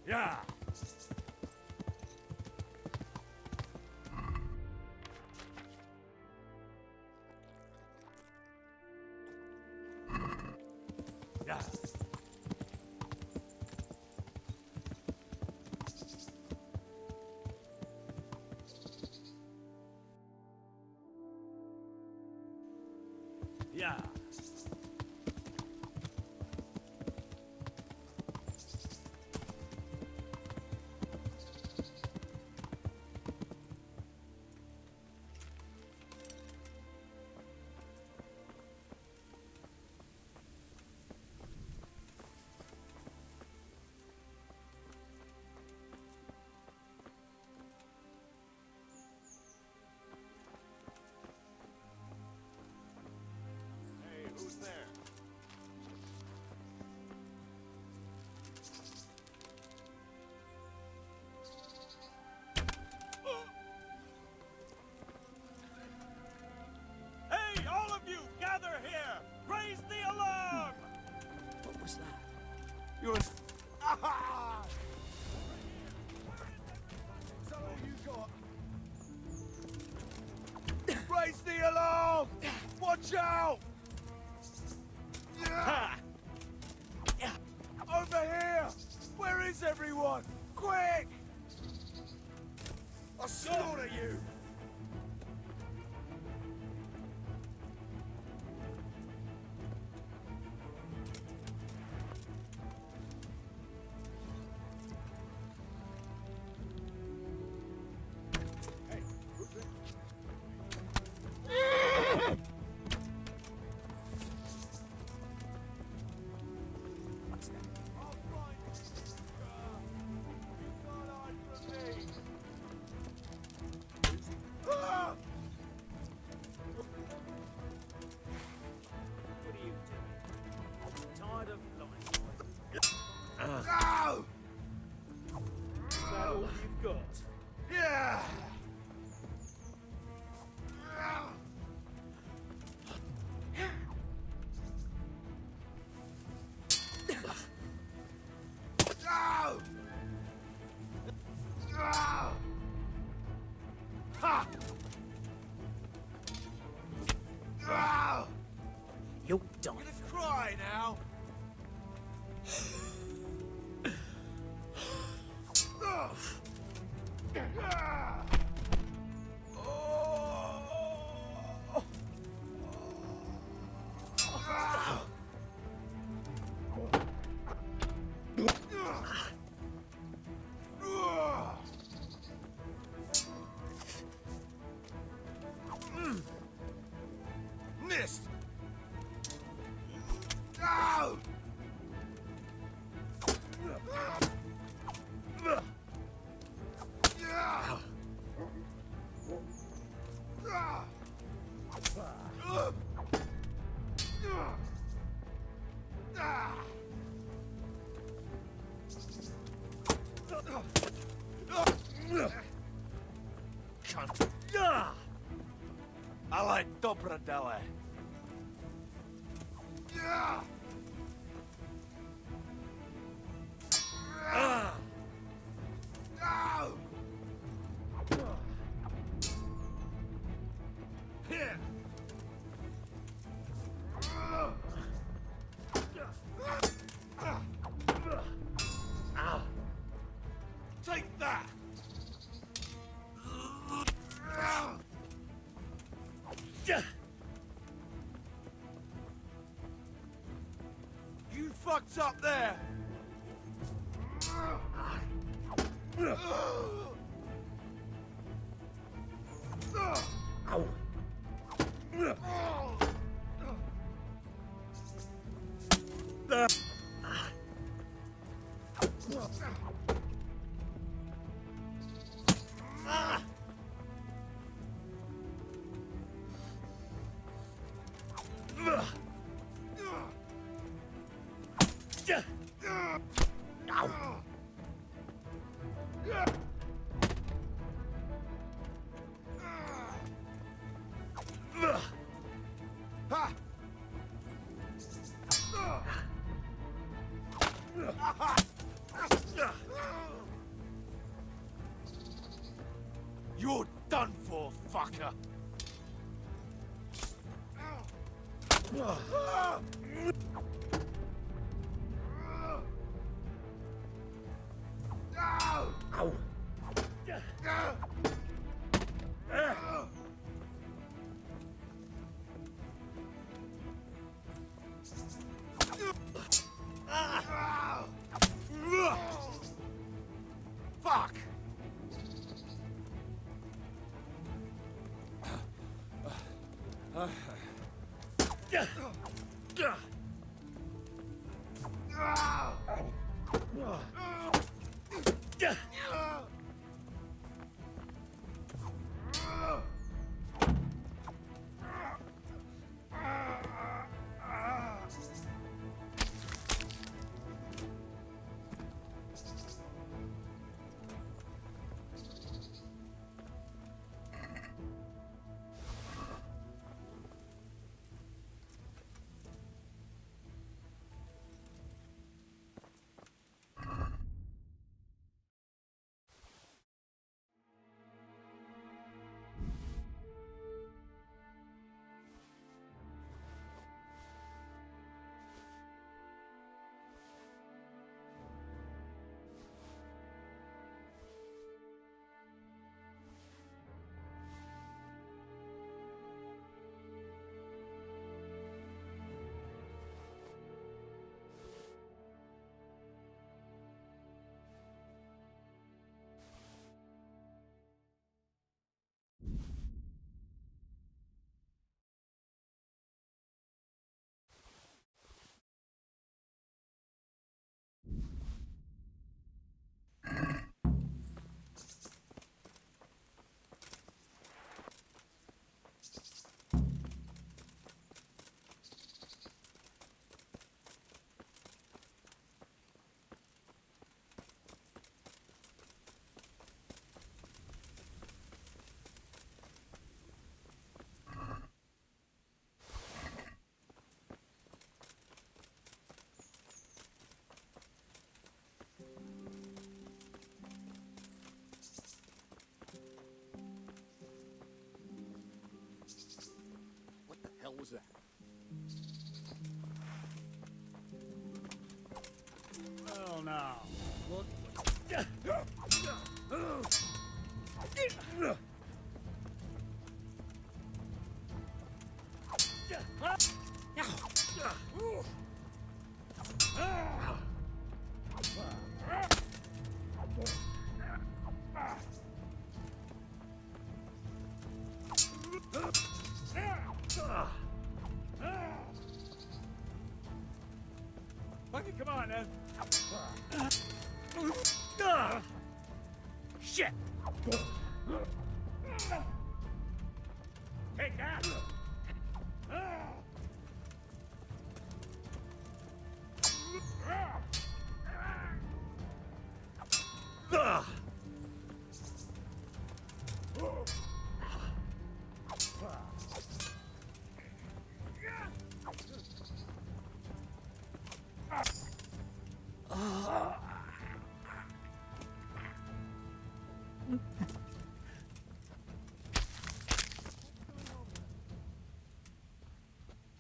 Yeah. Yeah. Yeah. Hey, who's there? Hey, all of you, gather here! Raise the alarm! What was that? You're an... Ah! So what you got? Raise the alarm! Watch out! Ha! Over here! Where is everyone? Quick! I'll slaughter you! Hey, who's there? What's that? I'll find you! You can't hide from me! Ah! What are you doing? I'm tired of lying. No! Is that all you've got? Yeah! No! No! Ha! No! You'll die. I'm gonna cry now. Missed. No! Ale do prdele. No! Here. Take that. You fucked up there. Ow. You're done for, fucker. Ow. Fuck! What the hell was that? Well, now, look. Bucky, come on, man. Shit! Take that.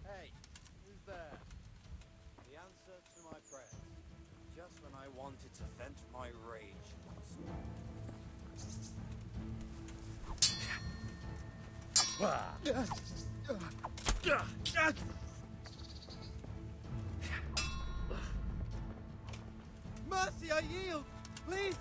Hey, who's there? The answer to my prayers. Just when I wanted to vent my rage. Mercy, I yield! Please!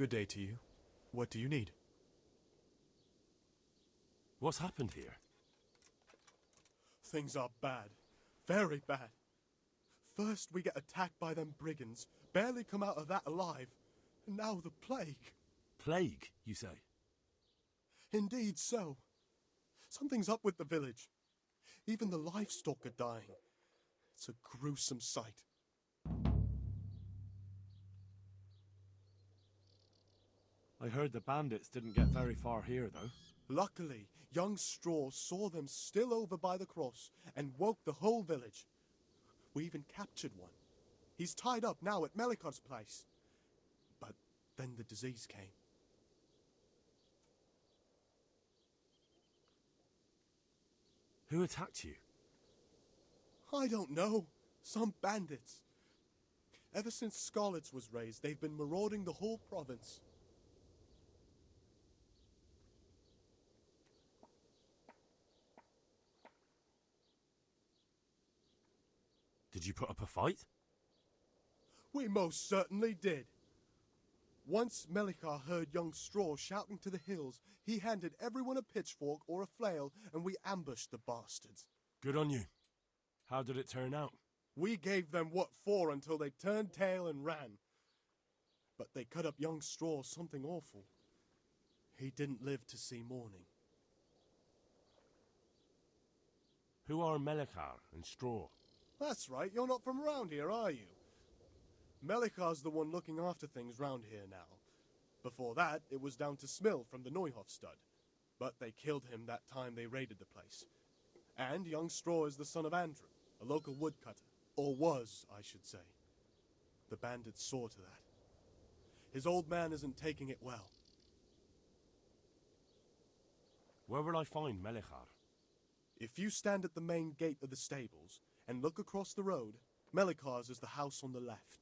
Good day to you. What do you need? What's happened here? Things are bad. Very bad. First we get attacked by them brigands, barely come out of that alive. And now the plague. Plague, you say? Indeed so. Something's up with the village. Even the livestock are dying. It's a gruesome sight. I heard the bandits didn't get very far here, though. Luckily, young Straw saw them still over by the cross and woke the whole village. We even captured one. He's tied up now at Melikar's place. But then the disease came. Who attacked you? I don't know. Some bandits. Ever since Scarlet's was raised, they've been marauding the whole province. Did you put up a fight? We most certainly did. Once Melikar heard young Straw shouting to the hills, he handed everyone a pitchfork or a flail, and we ambushed the bastards. Good on you. How did it turn out? We gave them what for until they turned tail and ran. But they cut up young Straw something awful. He didn't live to see morning. Who are Melikar and Straw? That's right, you're not from around here, are you? Melikar's the one looking after things round here now. Before that, it was down to Smill from the Neuhof stud. But they killed him that time they raided the place. And young Straw is the son of Andrew, a local woodcutter. Or was, I should say. The bandits saw to that. His old man isn't taking it well. Where will I find Melikar? If you stand at the main gate of the stables and look across the road, Melikar's is the house on the left.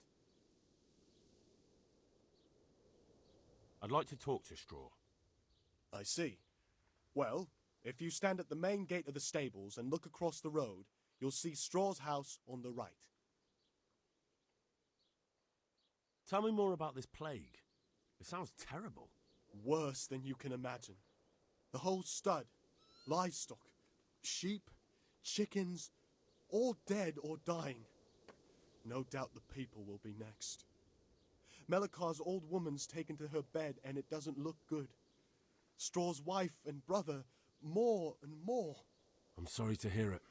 I'd like to talk to Straw. I see. Well, if you stand at the main gate of the stables and look across the road, you'll see Straw's house on the right. Tell me more about this plague. It sounds terrible. Worse than you can imagine. The whole stud, livestock, sheep, chickens, all dead or dying. No doubt the people will be next. Melikar's old woman's taken to her bed and it doesn't look good. Straw's wife and brother, more and more. I'm sorry to hear it.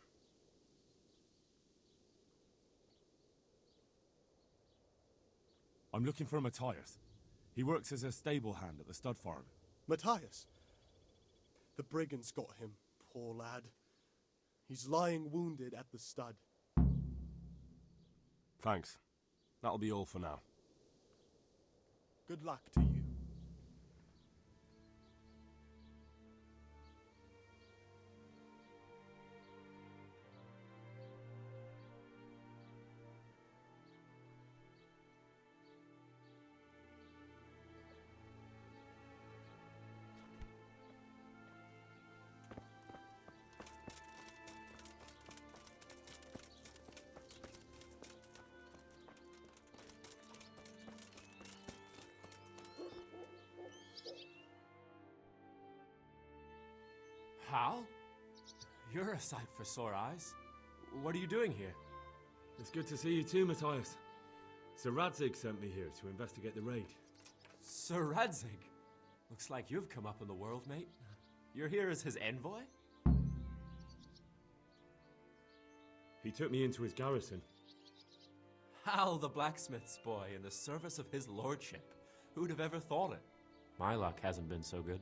I'm looking for Matthias. He works as a stable hand at the stud farm. Matthias. The brigands got him, poor lad. He's lying wounded at the stud. Thanks. That'll be all for now. Good luck to you. Hal? You're a sight for sore eyes. What are you doing here? It's good to see you too, Matthias. Sir Radzig sent me here to investigate the raid. Sir Radzig? Looks like you've come up in the world, mate. You're here as his envoy? He took me into his garrison. Hal, the blacksmith's boy, in the service of his lordship. Who'd have ever thought it? My luck hasn't been so good.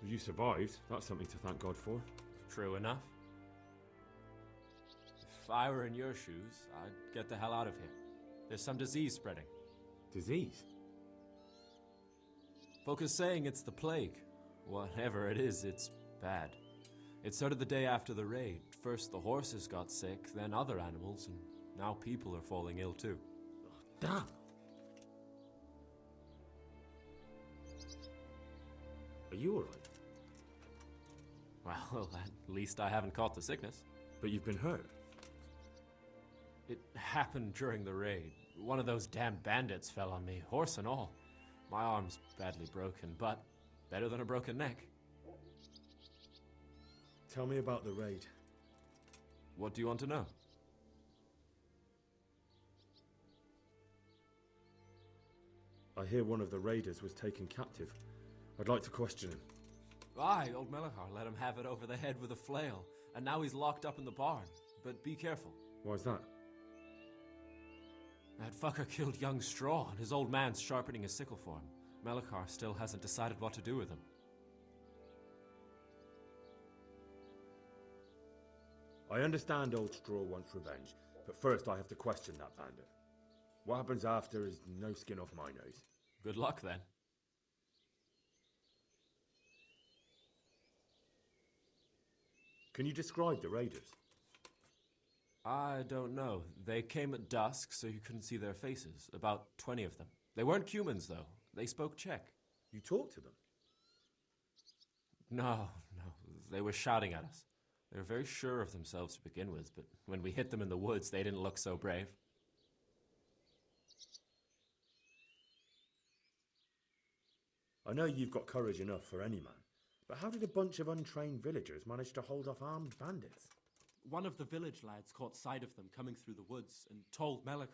You survived. That's something to thank God for. True enough. If I were in your shoes, I'd get the hell out of here. There's some disease spreading. Disease? Folk are saying it's the plague. Whatever it is, it's bad. It started the day after the raid. First the horses got sick, then other animals, and now people are falling ill too. Damn! Are you alright? Well, at least I haven't caught the sickness. But you've been hurt. It happened during the raid. One of those damn bandits fell on me, horse and all. My arm's badly broken, but better than a broken neck. Tell me about the raid. What do you want to know? I hear one of the raiders was taken captive. I'd like to question him. Aye, old Mrchojedy let him have it over the head with a flail, and now he's locked up in the barn. But be careful. Why's that? That fucker killed young Straw, and his old man's sharpening a sickle for him. Mrchojedy still hasn't decided what to do with him. I understand old Straw wants revenge, but first I have to question that bandit. What happens after is no skin off my nose. Good luck, then. Can you describe the raiders? I don't know. They came at dusk, so you couldn't see their faces. About 20 of them. They weren't humans, though. They spoke Czech. You talked to them? No. They were shouting at us. They were very sure of themselves to begin with, but when we hit them in the woods, they didn't look so brave. I know you've got courage enough for any man, but how did a bunch of untrained villagers manage to hold off armed bandits? One of the village lads caught sight of them coming through the woods and told Mrchojedy,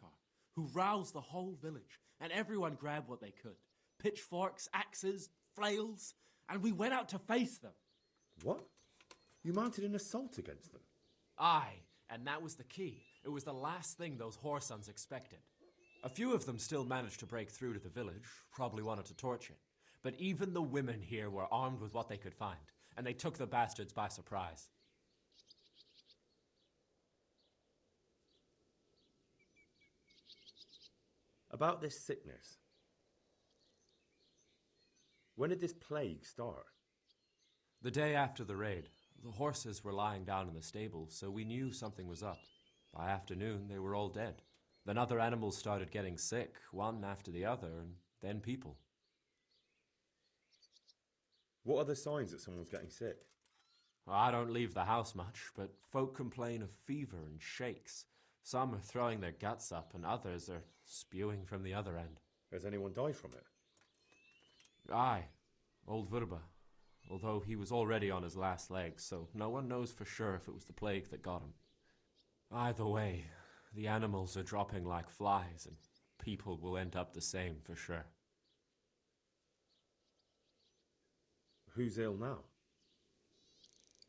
who roused the whole village, and everyone grabbed what they could. Pitchforks, axes, flails, and we went out to face them. What? You mounted an assault against them? Aye, and that was the key. It was the last thing those whoresons expected. A few of them still managed to break through to the village, probably wanted to torch it. But even the women here were armed with what they could find, and they took the bastards by surprise. About this sickness. When did this plague start? The day after the raid, the horses were lying down in the stable, so we knew something was up. By afternoon, they were all dead. Then other animals started getting sick, one after the other, and then people. What are the signs that someone's getting sick? I don't leave the house much, but folk complain of fever and shakes. Some are throwing their guts up, and others are spewing from the other end. Has anyone died from it? Aye, old Verba. Although he was already on his last legs, so no one knows for sure if it was the plague that got him. Either way, the animals are dropping like flies, and people will end up the same for sure. Who's ill now?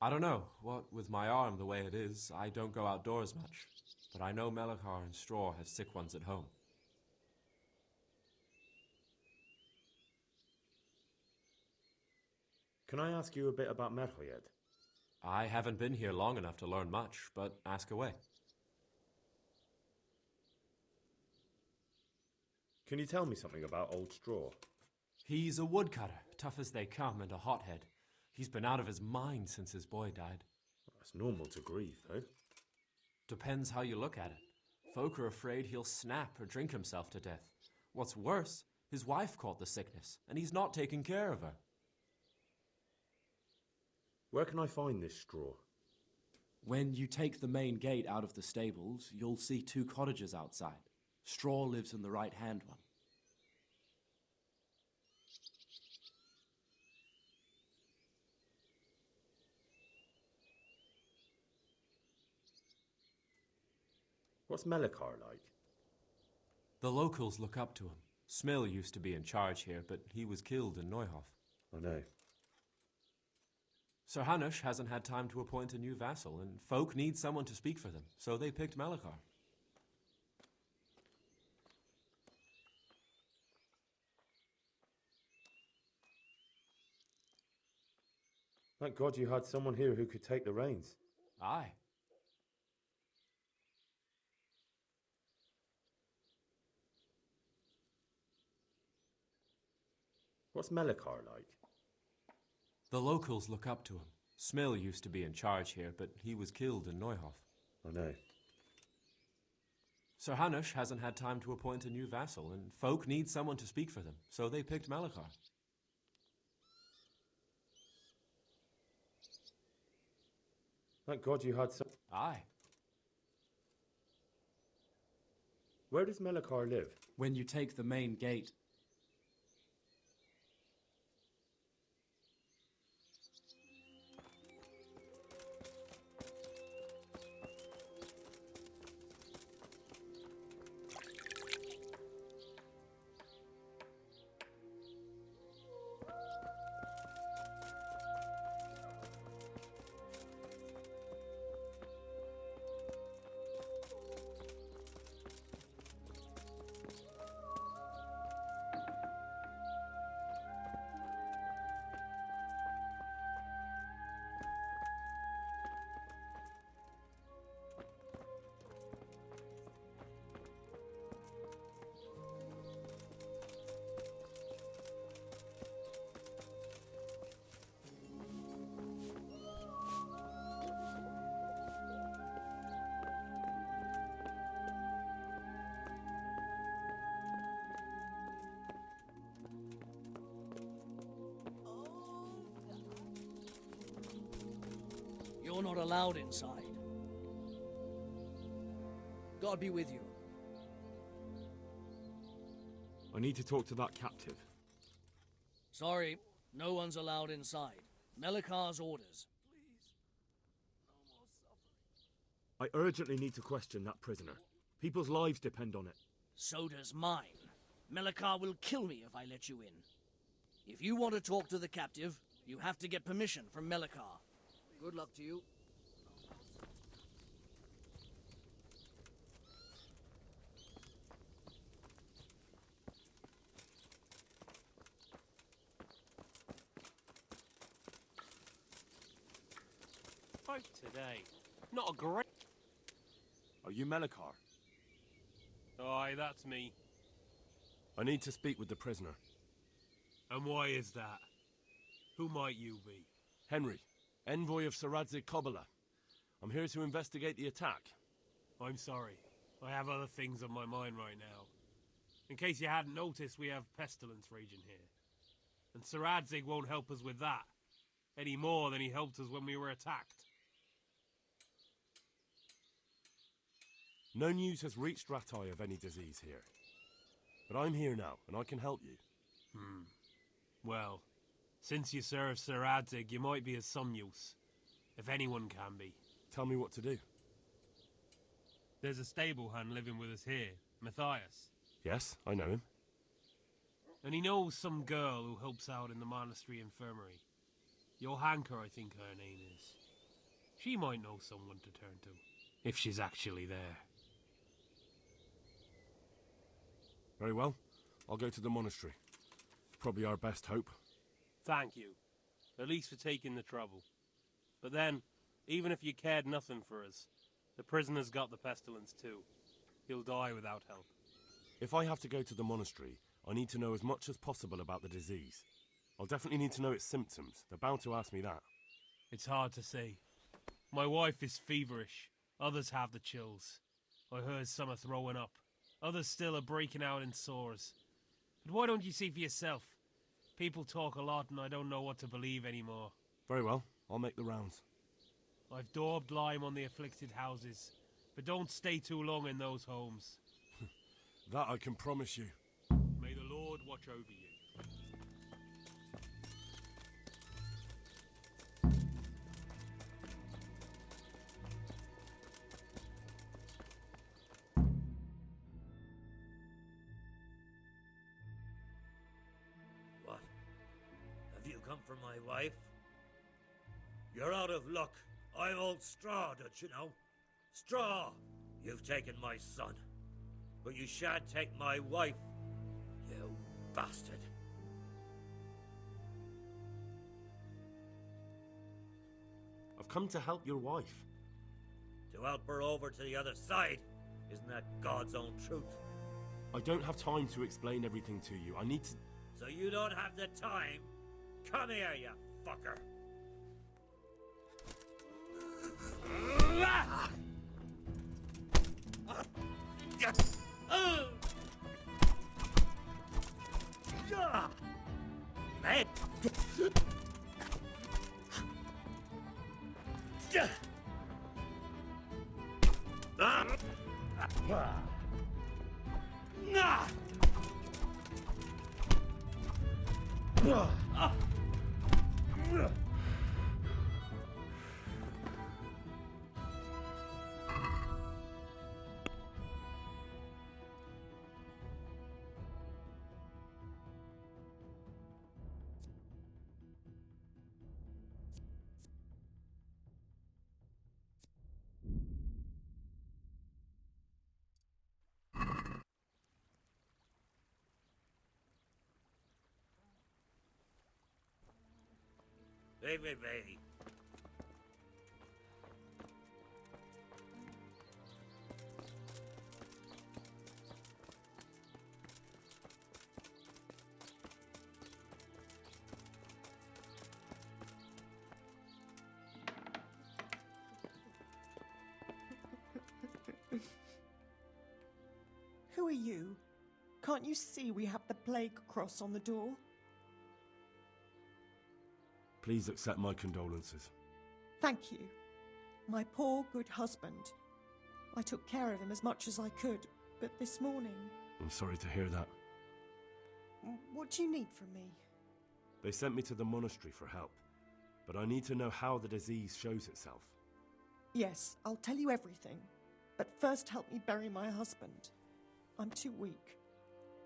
I don't know. What with my arm the way it is, I don't go outdoors much. But I know Mrchojedy and Straw have sick ones at home. Can I ask you a bit about Mrchojedy? I haven't been here long enough to learn much, but ask away. Can you tell me something about old Straw? He's a woodcutter, tough as they come, and a hothead. He's been out of his mind since his boy died. That's normal to grieve, though. Depends how you look at it. Folk are afraid he'll snap or drink himself to death. What's worse, his wife caught the sickness, and he's not taking care of her. Where can I find this Straw? When you take the main gate out of the stables, you'll see 2 cottages outside. Straw lives in the right-hand one. What's Mrchojedy like? The locals look up to him. Smill used to be in charge here, but he was killed in Neuhof. I know. Sir Hanush hasn't had time to appoint a new vassal, and folk need someone to speak for them, so they picked Mrchojedy. Thank God you had someone here who could take the reins. Aye. What's Mrchojedy like? The locals look up to him. Smill used to be in charge here, but he was killed in Neuhof. I know. Sir Hanush hasn't had time to appoint a new vassal, and folk need someone to speak for them, so they picked Mrchojedy. Thank God you had some... Aye. Where does Melikar live? When you take the main gate. You're not allowed inside. God be with you. I need to talk to that captive. Sorry, no one's allowed inside. Melikar's orders. I urgently need to question that prisoner. People's lives depend on it. So does mine. Melikar will kill me if I let you in. If you want to talk to the captive, you have to get permission from Melikar. Good luck to you. Fight today. Not a great... Are you Melikar? Aye, that's me. I need to speak with the prisoner. And why is that? Who might you be? Henry, envoy of Saradzig Kobala. I'm here to investigate the attack. I'm sorry. I have other things on my mind right now. In case you hadn't noticed, we have pestilence raging here. And Saradzig won't help us with that. Any more than he helped us when we were attacked. No news has reached Ratai of any disease here. But I'm here now, and I can help you. Well, since you serve Saradzig, you might be of some use. If anyone can be. Tell me what to do. There's a stable hand living with us here, Matthias. Yes, I know him. And he knows some girl who helps out in the monastery infirmary. Johanka, I think her name is. She might know someone to turn to, if she's actually there. Very well. I'll go to the monastery. Probably our best hope. Thank you. At least for taking the trouble. But then, even if you cared nothing for us, the prisoner's got the pestilence too. He'll die without help. If I have to go to the monastery, I need to know as much as possible about the disease. I'll definitely need to know its symptoms. They're bound to ask me that. It's hard to say. My wife is feverish. Others have the chills. I heard some are throwing up. Others still are breaking out in sores. But why don't you see for yourself? People talk a lot and I don't know what to believe anymore. Very well. I'll make the rounds. I've daubed lime on the afflicted houses, but don't stay too long in those homes. That I can promise you. May the Lord watch over you. What? Have you come for my wife? You're out of luck. I'm old Straw, don't you know? Straw! You've taken my son. But you shan't take my wife, you bastard. I've come to help your wife. To help her over to the other side? Isn't that God's own truth? I don't have time to explain everything to you. I need to... So you don't have the time? Come here, you fucker. Man. Leave me be. Who are you? Can't you see we have the plague cross on the door? Please accept my condolences. Thank you. My poor, good husband. I took care of him as much as I could, but this morning... I'm sorry to hear that. What do you need from me? They sent me to the monastery for help, but I need to know how the disease shows itself. Yes, I'll tell you everything, but first help me bury my husband. I'm too weak,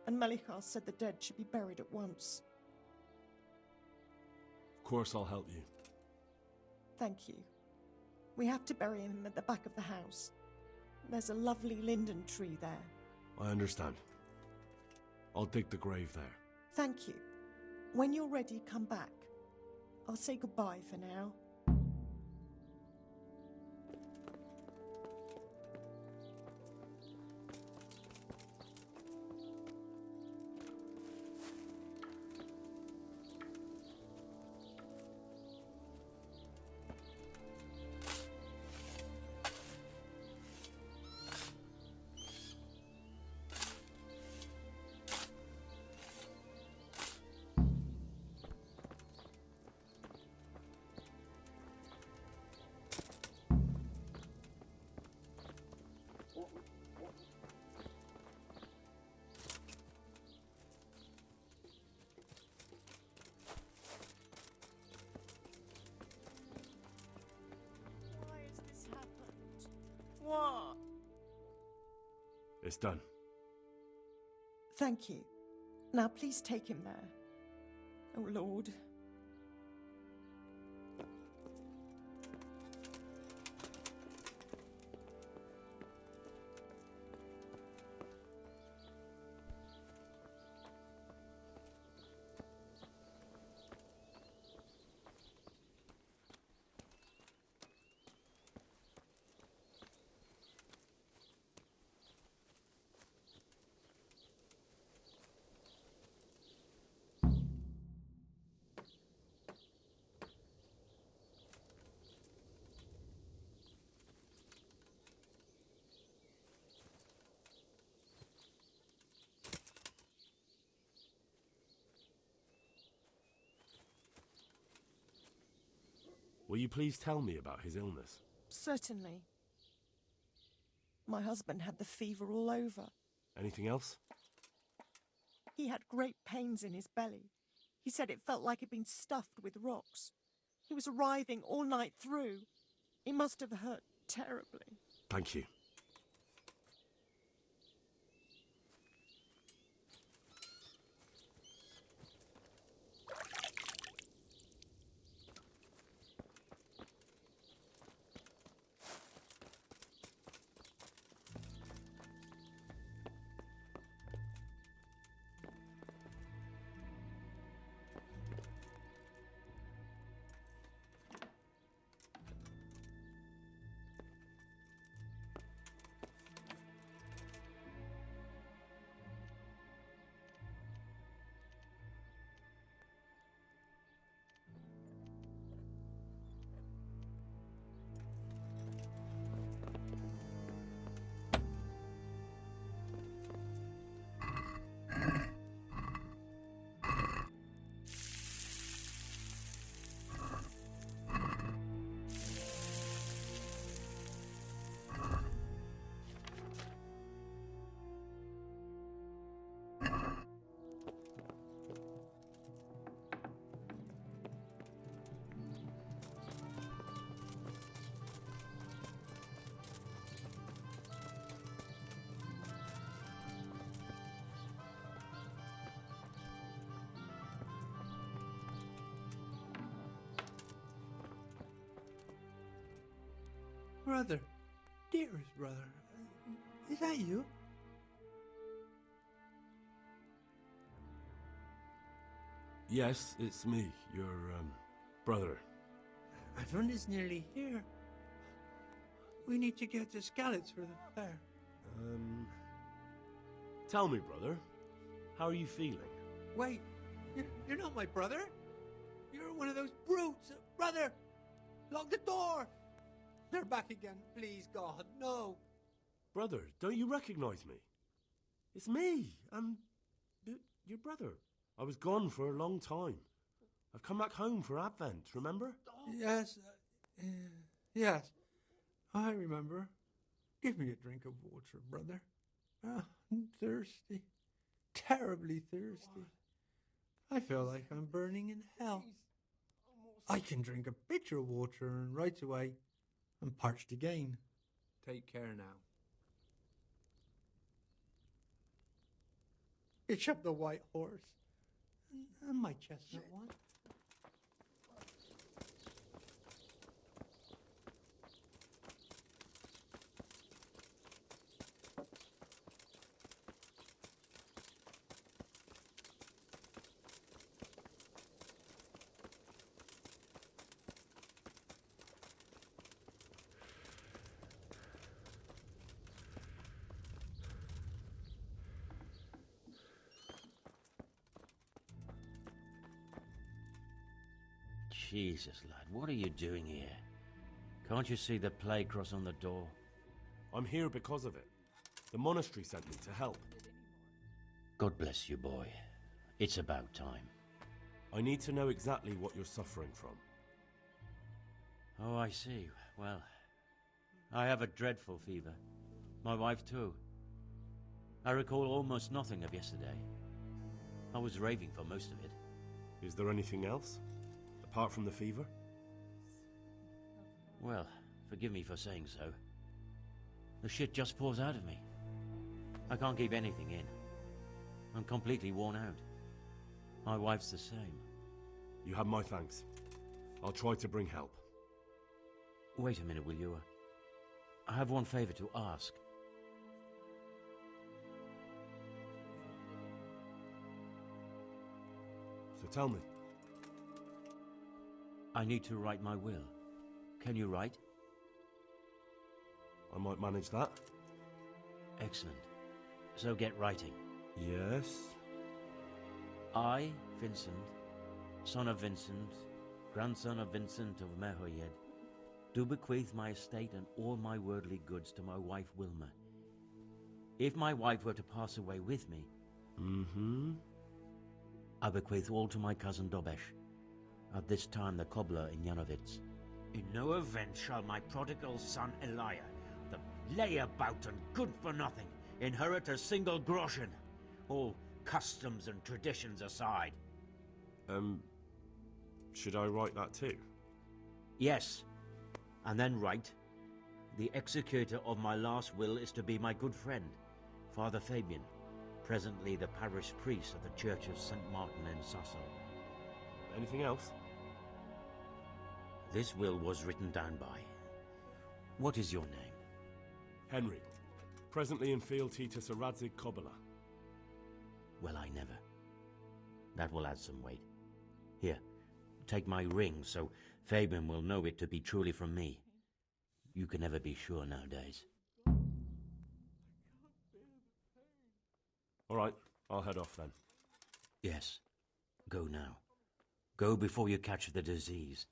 and Melichar said the dead should be buried at once. Of course I'll help you. Thank you. We have to bury him at the back of the house. There's a lovely linden tree there. I understand. I'll dig the grave there. Thank you. When you're ready, come back. I'll say goodbye for now. What? It's done. Thank you. Now please take him there. Oh, Lord. Will you please tell me about his illness? Certainly. My husband had the fever all over. Anything else? He had great pains in his belly. He said it felt like it'd been stuffed with rocks. He was writhing all night through. It must have hurt terribly. Thank you. Brother. Dearest brother. Is that you? Yes, it's me, your, brother. Everyone is nearly here. We need to get the scallops for the fair. Tell me, brother, how are you feeling? Wait, you're not my brother? You're one of those brutes. Brother, lock the door. They're back again. Please, God, no. Brother, don't you recognize me? It's me. I'm your brother. I was gone for a long time. I've come back home for Advent, remember? Yes, yes, I remember. Give me a drink of water, brother. I'm thirsty, terribly thirsty. I feel like I'm burning in hell. I can drink a pitcher of water and right away I'm parched again. Take care now. Itch up the white horse and my chestnut one. Jesus, lad, what are you doing here? Can't you see the plague cross on the door? I'm here because of it. The monastery sent me to help. God bless you, boy. It's about time. I need to know exactly what you're suffering from. Oh, I see. Well, I have a dreadful fever. My wife too. I recall almost nothing of yesterday. I was raving for most of it. Is there anything else? Apart from the fever? Well, forgive me for saying so. The shit just pours out of me. I can't keep anything in. I'm completely worn out. My wife's the same. You have my thanks. I'll try to bring help. Wait a minute, will you? I have one favor to ask. So tell me. I need to write my will. Can you write? I might manage that. Excellent. So get writing. Yes? I, Vincent, son of Vincent, grandson of Vincent of Mrchojedy, do bequeath my estate and all my worldly goods to my wife Wilma. If my wife were to pass away with me, I bequeath all to my cousin Dobesh, at this time the cobbler in Janovitz. In no event shall my prodigal son Elia, the layabout and good-for-nothing, inherit a single groschen, all customs and traditions aside. Should I write that too? Yes, and then write, the executor of my last will is to be my good friend, Father Fabian, presently the parish priest of the Church of St. Martin in Sasso. Anything else? This will was written down by. What is your name? Henry. Presently in fealty to Sir Radzig Kobyla. Well, I never. That will add some weight. Here, take my ring so Fabian will know it to be truly from me. You can never be sure nowadays. All right, I'll head off then. Yes, go now. Go before you catch the disease.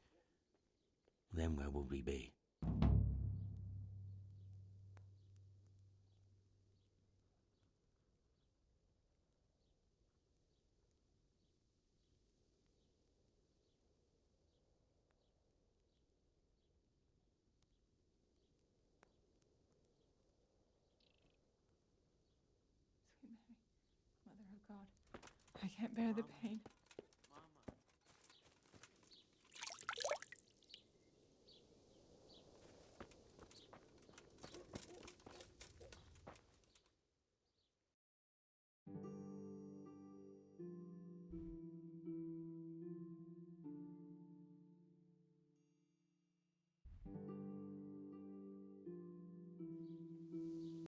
Then where will we be? Sweet Mary, Mother of God, I can't bear the pain.